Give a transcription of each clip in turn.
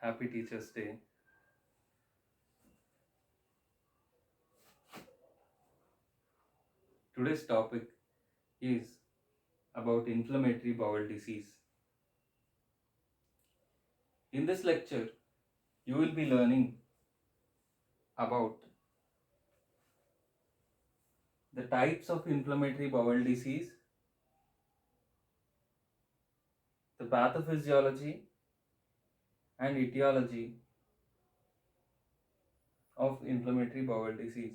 Happy Teachers' Day. Today's topic is about inflammatory bowel disease. In this lecture, you will be learning about the types of inflammatory bowel disease, the pathophysiology and etiology of inflammatory bowel disease.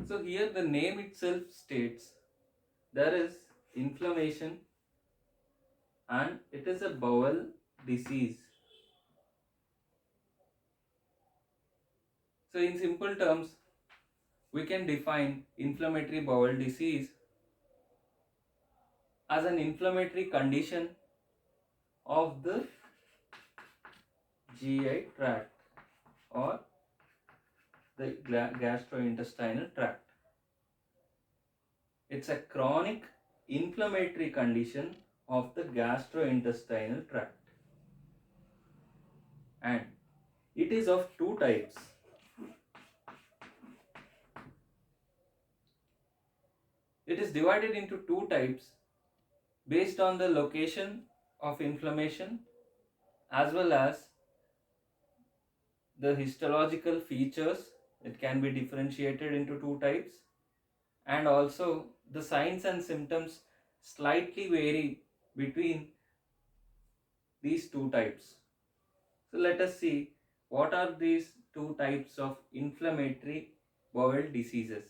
So, here the name itself states there is inflammation and it is a bowel disease. So, in simple terms, we can define inflammatory bowel disease as an inflammatory condition of the GI tract or the gastrointestinal tract. It's a chronic inflammatory condition of the gastrointestinal tract, and it is of two types. It is divided into two types based on the location of inflammation as well as the histological features. It can be differentiated into two types, and also the signs and symptoms slightly vary between these two types. So let us see what are these two types of inflammatory bowel diseases.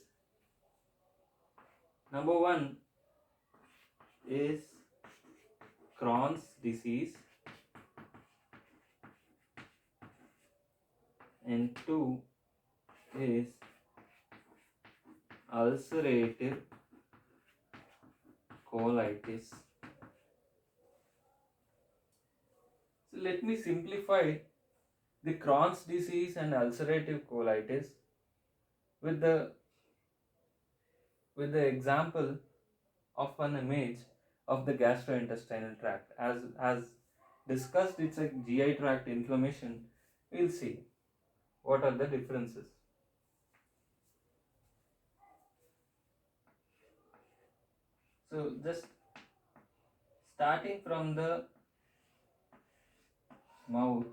Number one is Crohn's disease, and two is ulcerative colitis. So let me simplify the Crohn's disease and ulcerative colitis with the example of an image of the gastrointestinal tract. As discussed, it's a GI tract inflammation. We'll see what are the differences. So just starting from the mouth,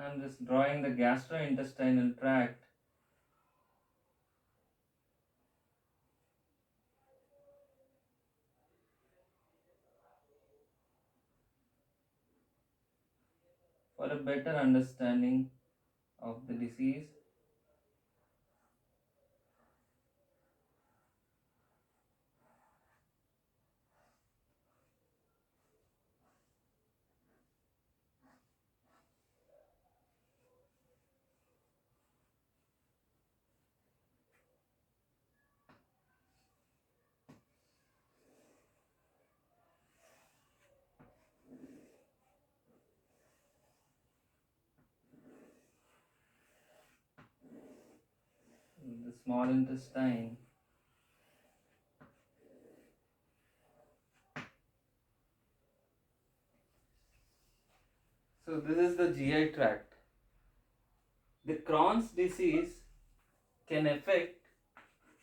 I'm just drawing the gastrointestinal tract. For a better understanding of the disease, the small intestine, so this is the GI tract. The Crohn's disease can affect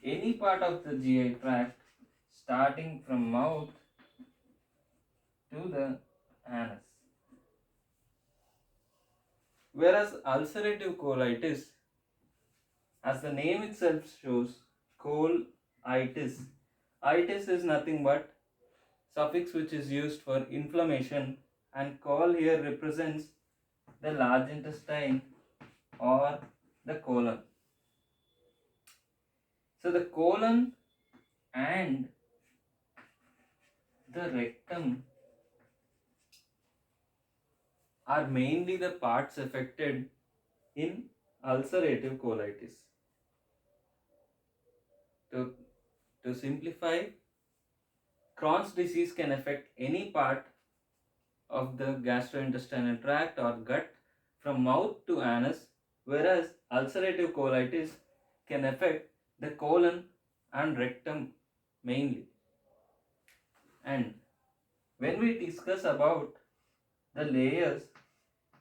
any part of the GI tract starting from mouth to the anus. Whereas ulcerative colitis, as the name itself shows, colitis. Itis is nothing but suffix which is used for inflammation, and col here represents the large intestine or the colon. So the colon and the rectum are mainly the parts affected in ulcerative colitis. To, to simplify, Crohn's disease can affect any part of the gastrointestinal tract or gut from mouth to anus, whereas ulcerative colitis can affect the colon and rectum mainly. And when we discuss about the layers,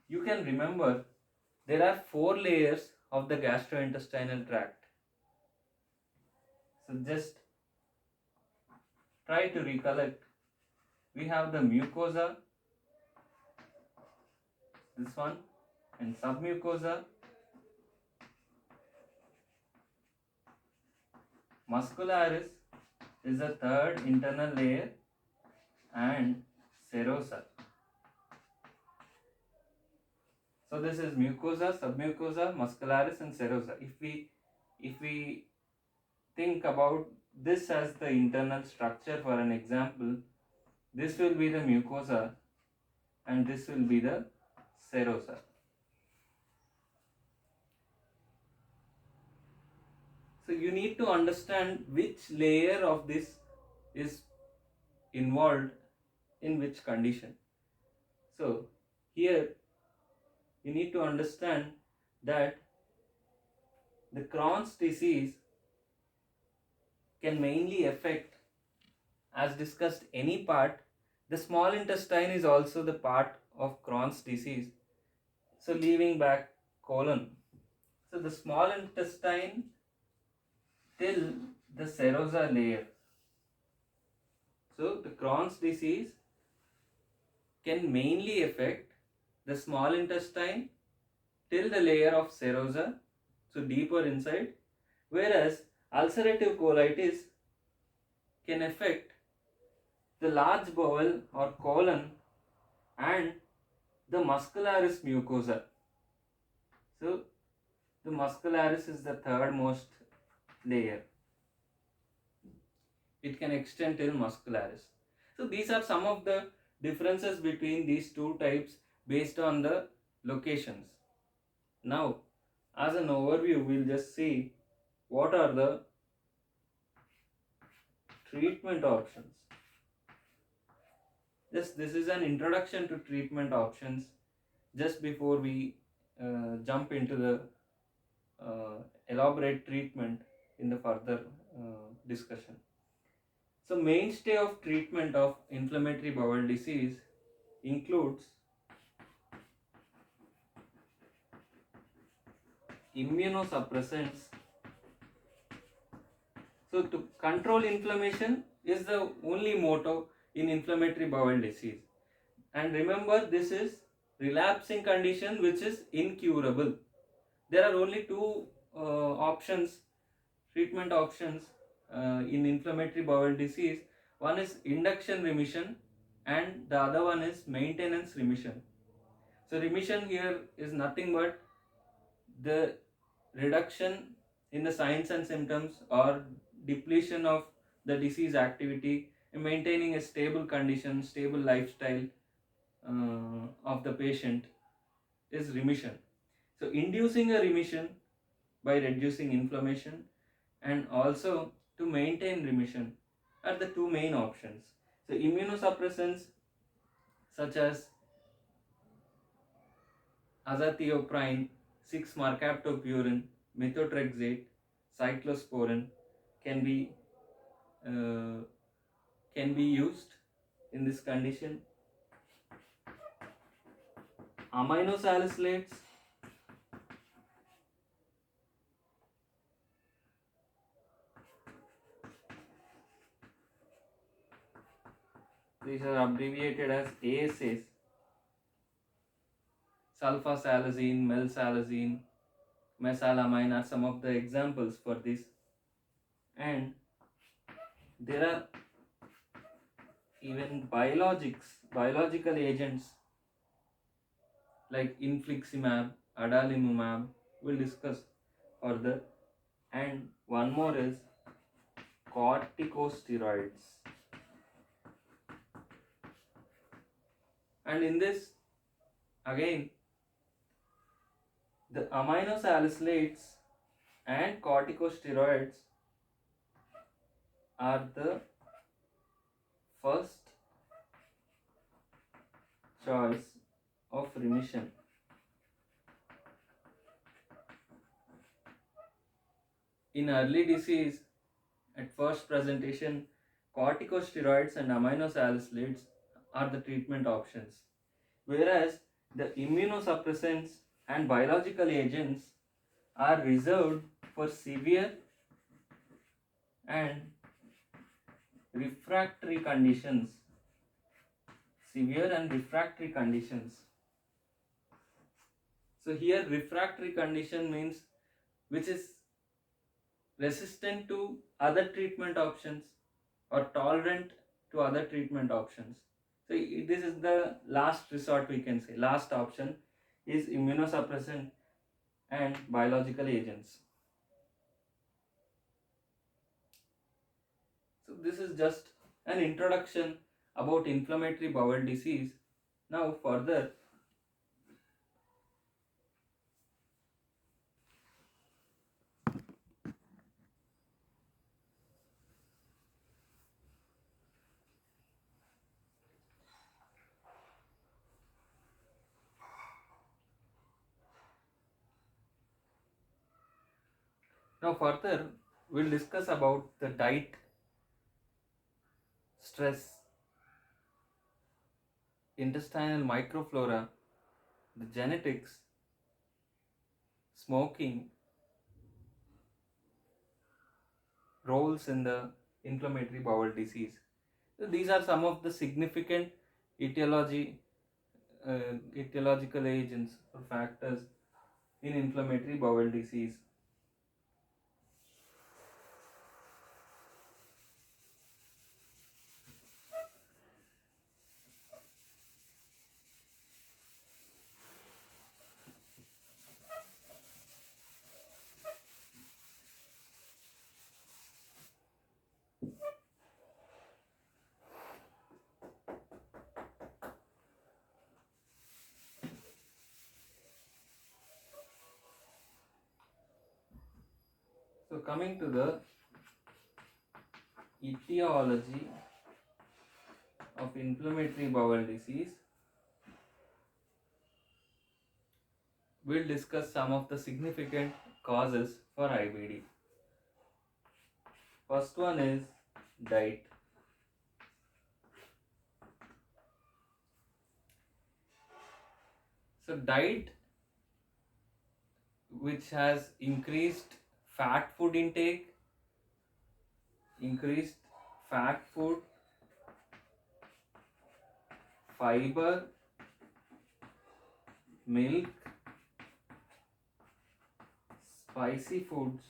you can remember there are four layers of the gastrointestinal tract. So just try to recollect. We have the mucosa, this one, and submucosa, muscularis is the third internal layer, and serosa. So this is mucosa, submucosa, muscularis, and serosa. If we think about this as the internal structure for an example, this will be the mucosa and this will be the serosa. So you need to understand which layer of this is involved in which condition. So here you need to understand that the Crohn's disease can mainly affect, as discussed, any part. The small intestine is also the part of Crohn's disease. So leaving back colon. So the small intestine till the serosa layer. So the Crohn's disease can mainly affect the small intestine till the layer of serosa, so deeper inside, whereas ulcerative colitis can affect the large bowel or colon and the muscularis mucosa. So the muscularis is the third most layer. It can extend till muscularis. So these are some of the differences between these two types based on the locations. Now, as an overview, we'll just see what are the treatment options. This is an introduction to treatment options just before we jump into the elaborate treatment in the further discussion. So mainstay of treatment of inflammatory bowel disease includes immunosuppressants. So to control inflammation is the only motto in inflammatory bowel disease. And remember, this is relapsing condition which is incurable. There are only two options, treatment options in inflammatory bowel disease. One is induction remission and the other one is maintenance remission. So remission here is nothing but the reduction in the signs and symptoms or depletion of the disease activity and maintaining a stable condition, stable lifestyle of the patient is remission. So inducing a remission by reducing inflammation and also to maintain remission are the two main options. So immunosuppressants such as azathioprine, 6-mercaptopurine, methotrexate, cyclosporin can be uh, can be used in this condition. Aminosalicylates, these are abbreviated as ASAs. Sulfasalazine, melsalazine, mesalamine are some of the examples for this. And there are even biological agents like infliximab, adalimumab, we'll discuss further. And one more is corticosteroids. And in this, Again, the aminosalicylates and corticosteroids are the first choice of remission. In early disease, at first presentation, corticosteroids and aminosalicylates are the treatment options, whereas the immunosuppressants and biological agents are reserved for and refractory conditions. Severe and refractory conditions. So here refractory condition means which is resistant to other treatment options or tolerant to other treatment options. So this is the last resort, we can say. Last option is immunosuppressant and biological agents. So this is just an introduction about inflammatory bowel disease. Now further, we'll discuss about the diet, stress, intestinal microflora, the genetics, smoking, roles in the inflammatory bowel disease. So these are some of the significant etiology, etiological agents or factors in inflammatory bowel disease. So coming to the etiology of inflammatory bowel disease, we'll discuss some of the significant causes for IBD. First one is diet. So diet which has increased fat food intake, increased fat food, fiber, milk, spicy foods,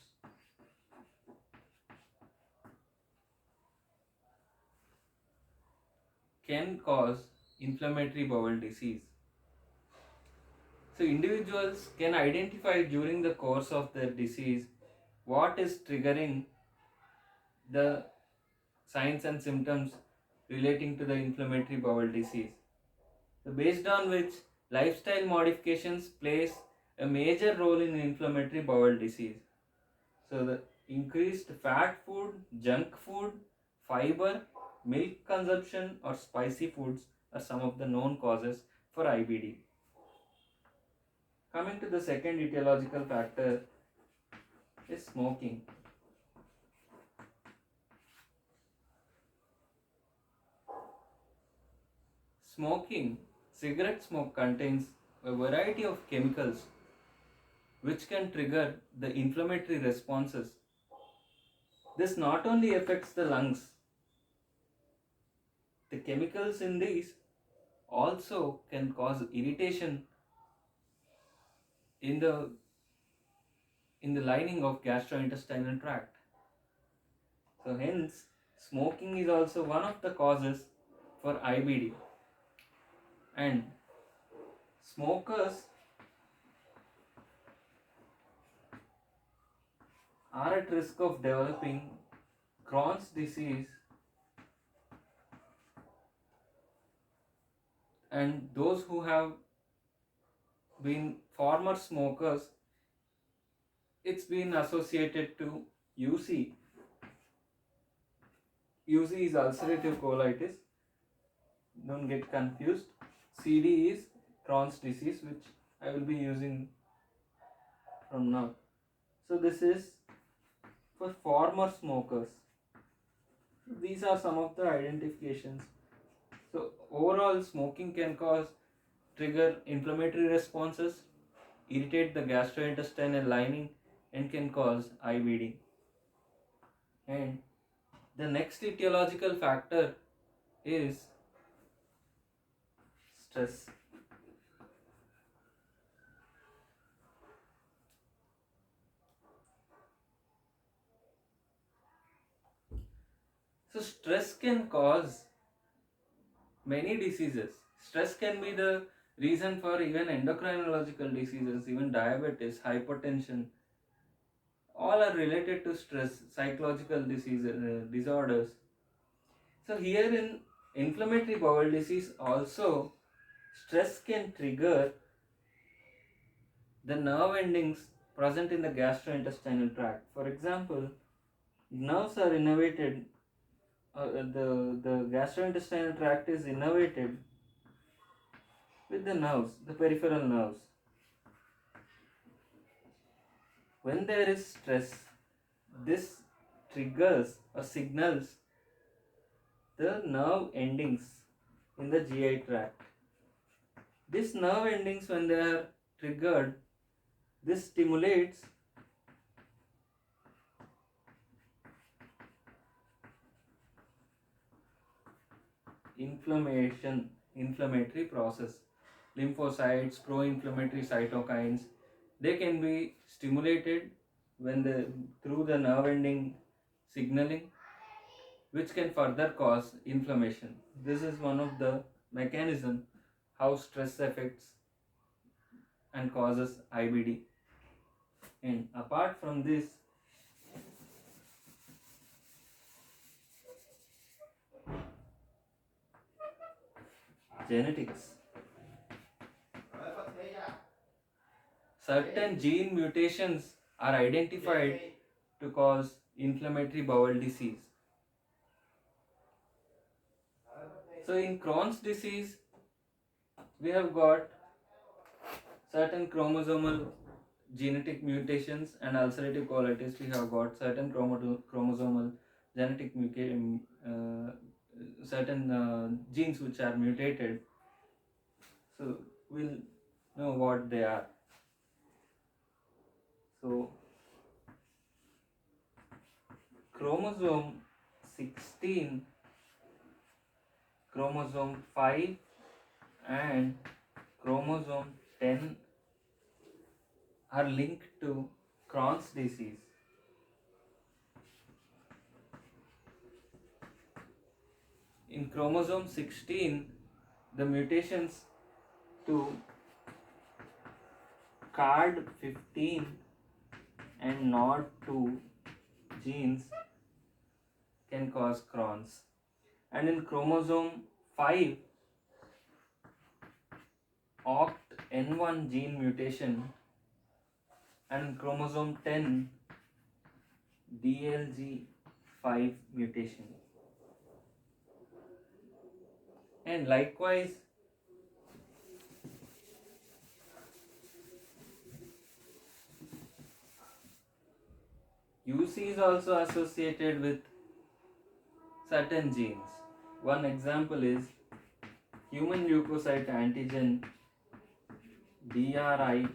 can cause inflammatory bowel disease. So individuals can identify during the course of their disease what is triggering the signs and symptoms relating to the inflammatory bowel disease. So based on which lifestyle modifications plays a major role in inflammatory bowel disease. So the increased fat food, junk food, fiber, milk consumption or spicy foods are some of the known causes for IBD. Coming to the second etiological factor is smoking. Smoking, cigarette smoke contains a variety of chemicals which can trigger the inflammatory responses. This not only affects the lungs, the chemicals in these also can cause irritation in the lining of gastrointestinal tract. So hence smoking is also one of the causes for IBD, and smokers are at risk of developing Crohn's disease, and those who have been former smokers, it's been associated to UC. UC is ulcerative colitis. Don't get confused. CD is Crohn's disease, which I will be using from now. So this is for former smokers. These are some of the identifications. So overall, smoking can trigger inflammatory responses, irritate the gastrointestinal lining, and can cause IBD. And the next etiological factor is stress. So stress can cause many diseases. Stress can be the reason for even endocrinological diseases, even diabetes, hypertension. All are related to stress, psychological diseases, disorders. So here in inflammatory bowel disease also, stress can trigger the nerve endings present in the gastrointestinal tract. For example, nerves are innervated, the gastrointestinal tract is innervated with the nerves, the peripheral nerves. When there is stress, this triggers or signals the nerve endings in the GI tract. These nerve endings, when they are triggered, this stimulates inflammatory process. Lymphocytes, pro-inflammatory cytokines, they can be stimulated when through the nerve ending signaling, which can further cause inflammation. This is one of the mechanism how stress affects and causes IBD. And apart from this, genetics. Certain gene mutations are identified to cause inflammatory bowel disease. So in Crohn's disease, we have got certain chromosomal genetic mutations, and ulcerative colitis we have got certain chromosomal genetic certain genes which are mutated. So we'll know what they are. So chromosome 16, chromosome 5 and chromosome 10 are linked to Crohn's disease. In chromosome 16, the mutations to card 15 and NOD2 genes can cause Crohn's. And in chromosome 5, OCT-N1 gene mutation, and chromosome 10, DLG5 mutation. And likewise, UC is also associated with certain genes. One example is human leukocyte antigen DRI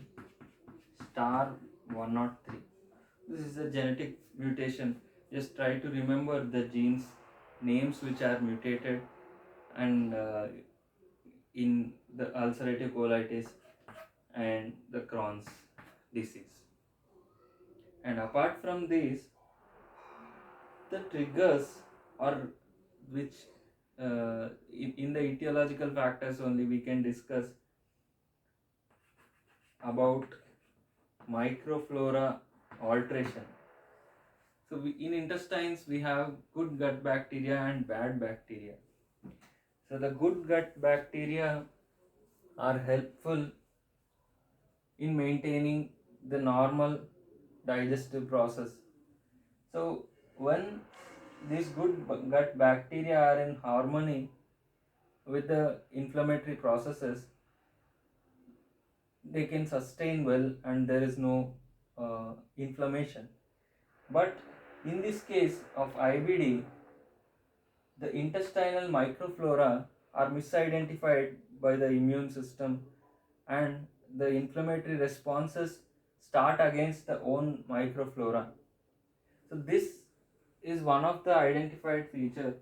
star 103. This is a genetic mutation. Just try to remember the genes names which are mutated and in the ulcerative colitis and the Crohn's disease. And apart from these, the triggers or which in the etiological factors only we can discuss about microflora alteration. So in intestines we have good gut bacteria and bad bacteria. So the good gut bacteria are helpful in maintaining the normal digestive process. So when these good gut bacteria are in harmony with the inflammatory processes, they can sustain well and there is no inflammation. But in this case of IBD, the intestinal microflora are misidentified by the immune system, and the inflammatory responses start against the own microflora. So this is one of the identified feature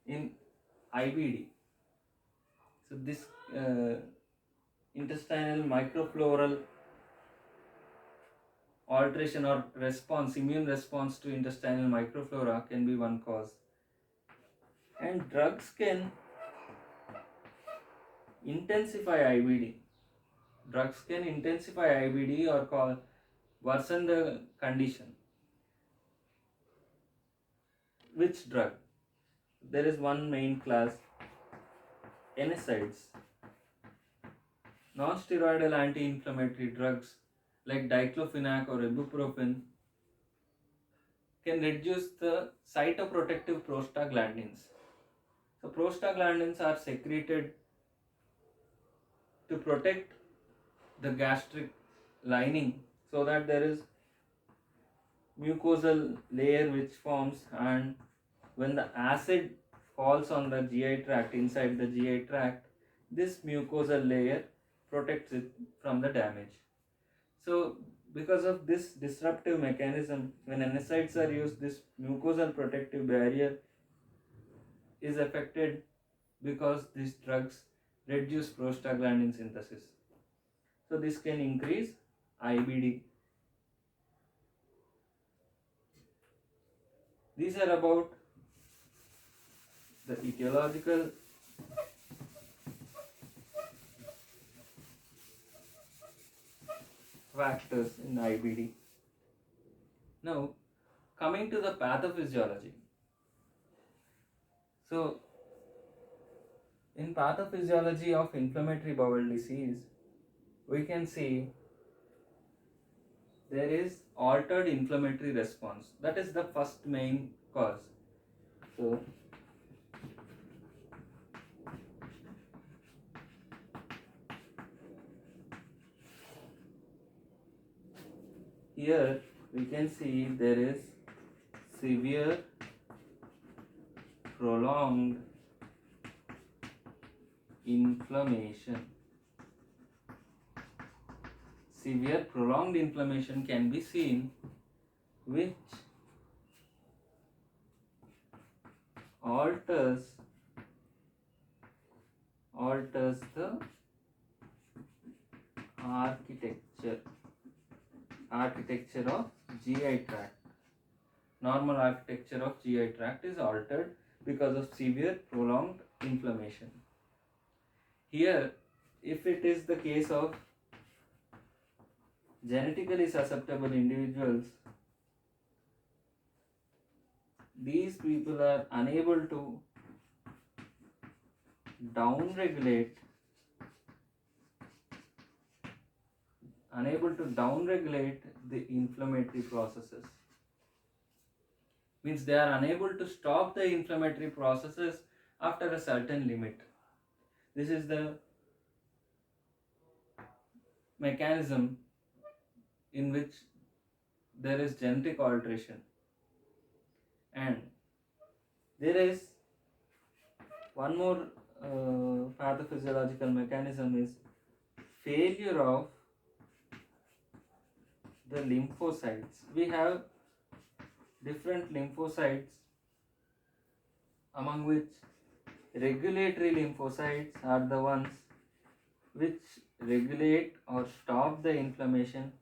in IBD. So this uh, intestinal microfloral alteration or response, immune response to intestinal microflora can be one cause. And drugs can intensify IBD. Drugs can intensify IBD or worsen the condition. Which drug? There is one main class, NSAIDs. Non-steroidal anti-inflammatory drugs like diclofenac or ibuprofen can reduce the cytoprotective prostaglandins. So prostaglandins are secreted to protect the gastric lining so that there is mucosal layer which forms, and when the acid falls on the GI tract, inside the GI tract, this mucosal layer protects it from the damage. So because of this disruptive mechanism, when NSAIDs are used, this mucosal protective barrier is affected because these drugs reduce prostaglandin synthesis. So this can increase IBD. These are about the etiological factors in IBD. Now, coming to the pathophysiology. So, in pathophysiology of inflammatory bowel disease, we can see there is altered inflammatory response. That is the first main cause. So, here we can see there is severe prolonged inflammation. Severe prolonged inflammation can be seen, which alters the architecture of GI tract. Normal architecture of GI tract is altered because of severe prolonged inflammation. Here, if it is the case of genetically susceptible individuals, these people are unable to downregulate the inflammatory processes. Means they are unable to stop the inflammatory processes after a certain limit. This is the mechanism in which there is genetic alteration. And there is one more pathophysiological mechanism is failure of the lymphocytes. We have different lymphocytes, among which regulatory lymphocytes are the ones which regulate or stop the inflammation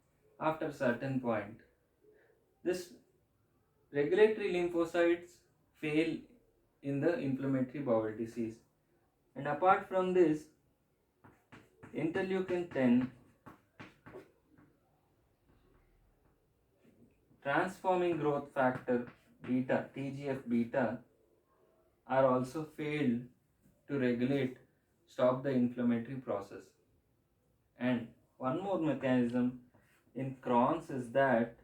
after certain point. This regulatory lymphocytes fail in the inflammatory bowel disease. And apart from this, interleukin 10, transforming growth factor beta, TGF beta, are also failed to stop the inflammatory process. And One more mechanism in Crohn's is that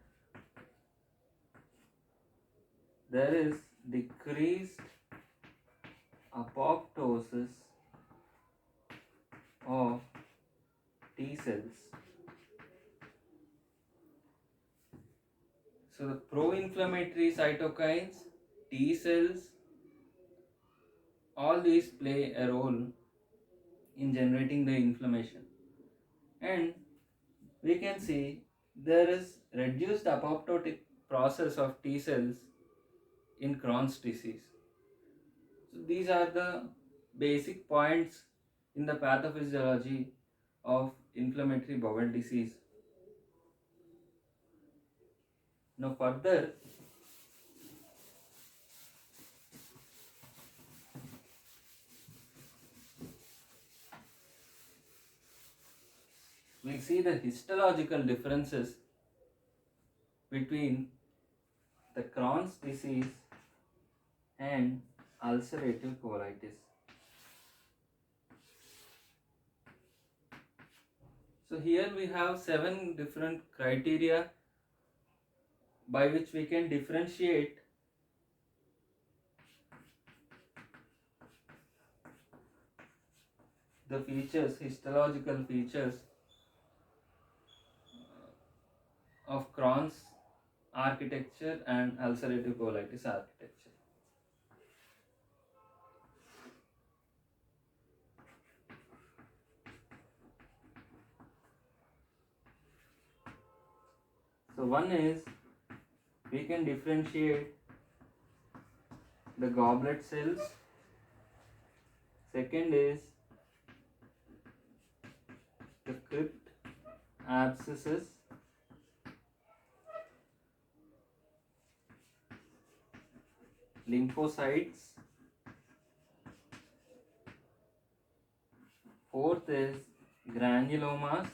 there is decreased apoptosis of T cells. So the pro-inflammatory cytokines, T cells, all these play a role in generating the inflammation. And we can see there is reduced apoptotic process of T cells in Crohn's disease. So these are the basic points in the pathophysiology of inflammatory bowel disease. Now further, we'll see the histological differences between the Crohn's disease and ulcerative colitis. So here we have 7 different criteria by which we can differentiate the features, histological features of Crohn's architecture and ulcerative colitis architecture. So one is we can differentiate the goblet cells. Second is the crypt abscesses. Lymphocytes. Fourth is granulomas.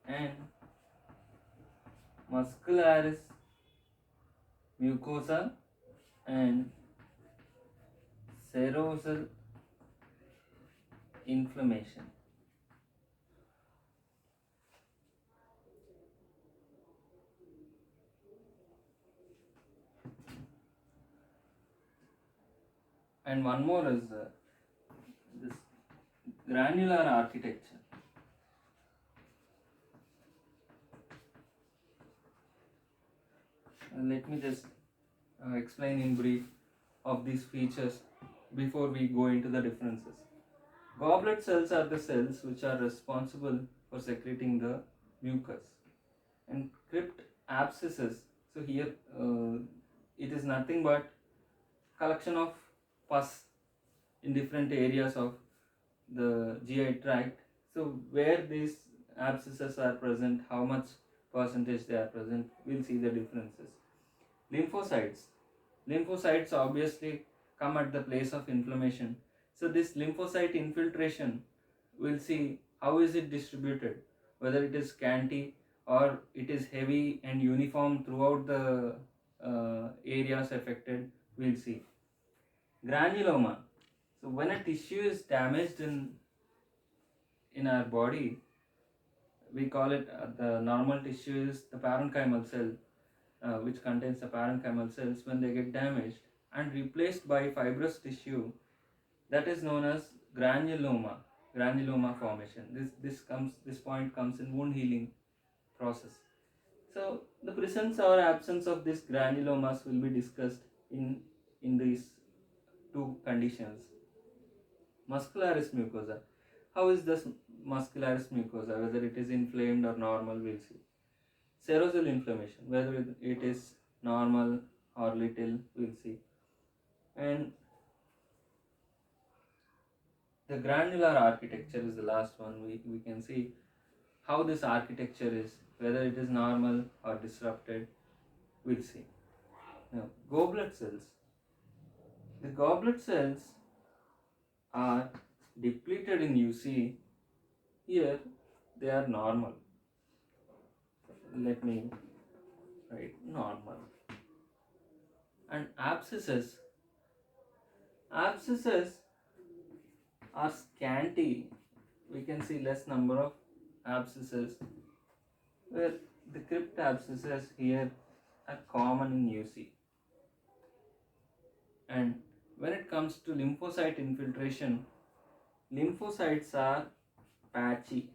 And muscularis mucosa and serosal inflammation. And one more is this granular architecture. Let me just explain in brief of these features before we go into the differences. Goblet cells are the cells which are responsible for secreting the mucus. And crypt abscesses, so here it is nothing but collection of pus in different areas of the GI tract. So where these abscesses are present, how much percentage they are present, we'll see the differences. Lymphocytes. Lymphocytes obviously come at the place of inflammation. So this lymphocyte infiltration, we'll see how is it distributed, whether it is scanty or it is heavy and uniform throughout the areas affected, we'll see. Granuloma. So when a tissue is damaged in our body, we call it the normal tissue is the parenchymal cell, which contains the parenchymal cells. When they get damaged and replaced by fibrous tissue, that is known as granuloma formation. This point comes in wound healing process. So the presence or absence of these granulomas will be discussed in these two conditions. Muscularis mucosa. How is this muscularis mucosa? Whether it is inflamed or normal, we'll see. Serosal inflammation, whether it is normal or little, we'll see. And the granular architecture is the last one. We can see how this architecture is, whether it is normal or disrupted, we'll see. Now, goblet cells. The goblet cells are depleted in UC. Here they are normal. Let me write normal. And abscesses Abscesses are scanty. We can see less number of abscesses, where the crypt abscesses here are common in UC. And when it comes to lymphocyte infiltration, lymphocytes are patchy.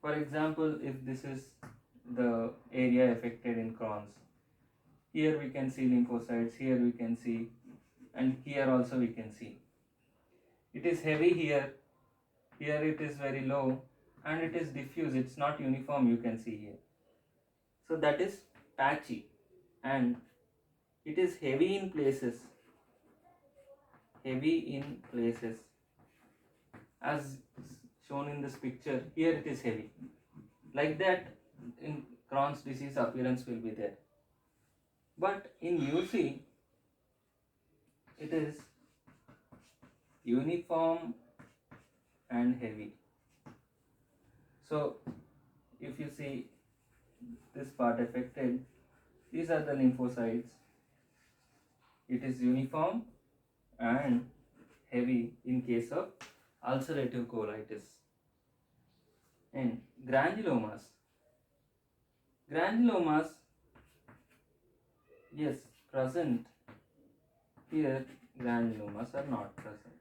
For example, if this is the area affected in Crohn's, here we can see lymphocytes, here we can see, and here also we can see. It is heavy here, here it is very low, and it is diffuse, it's not uniform, you can see here. So that is patchy, and it is heavy in places, as shown in this picture. Here it is heavy. Like that, in Crohn's disease appearance will be there. But in UC, it is uniform and heavy. So if you see this part affected, these are the lymphocytes. It is uniform and heavy in case of ulcerative colitis. And granulomas. Granulomas, yes, present. Here granulomas are not present.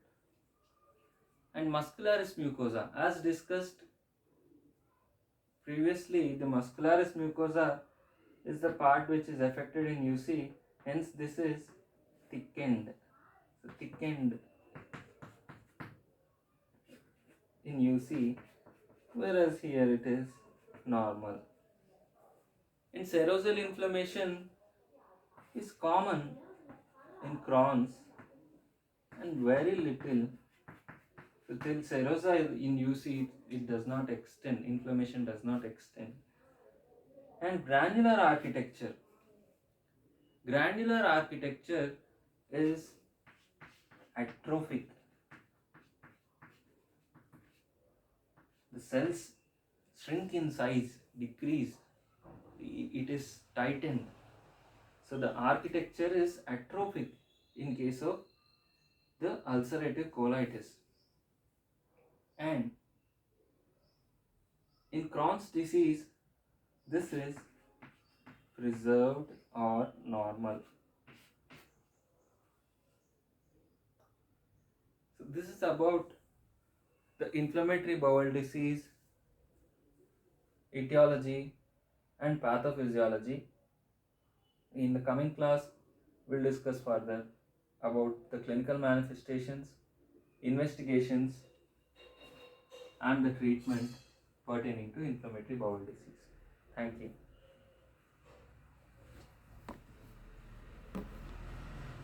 And muscularis mucosa, as discussed previously, the muscularis mucosa is the part which is affected in UC, hence this is thickened. So thickened in UC, whereas here it is normal. And serosal inflammation is common in Crohn's and very little. So till serosa in UC, it does not extend, inflammation does not extend. And granular architecture. Granular architecture is atrophic. The cells shrink in size, decrease, it is tightened. So the architecture is atrophic in case of the ulcerative colitis. And in Crohn's disease, this is preserved or normal. So this is about the inflammatory bowel disease, etiology and pathophysiology. In the coming class, we'll discuss further about the clinical manifestations, investigations and the treatment pertaining to inflammatory bowel disease. Thank you.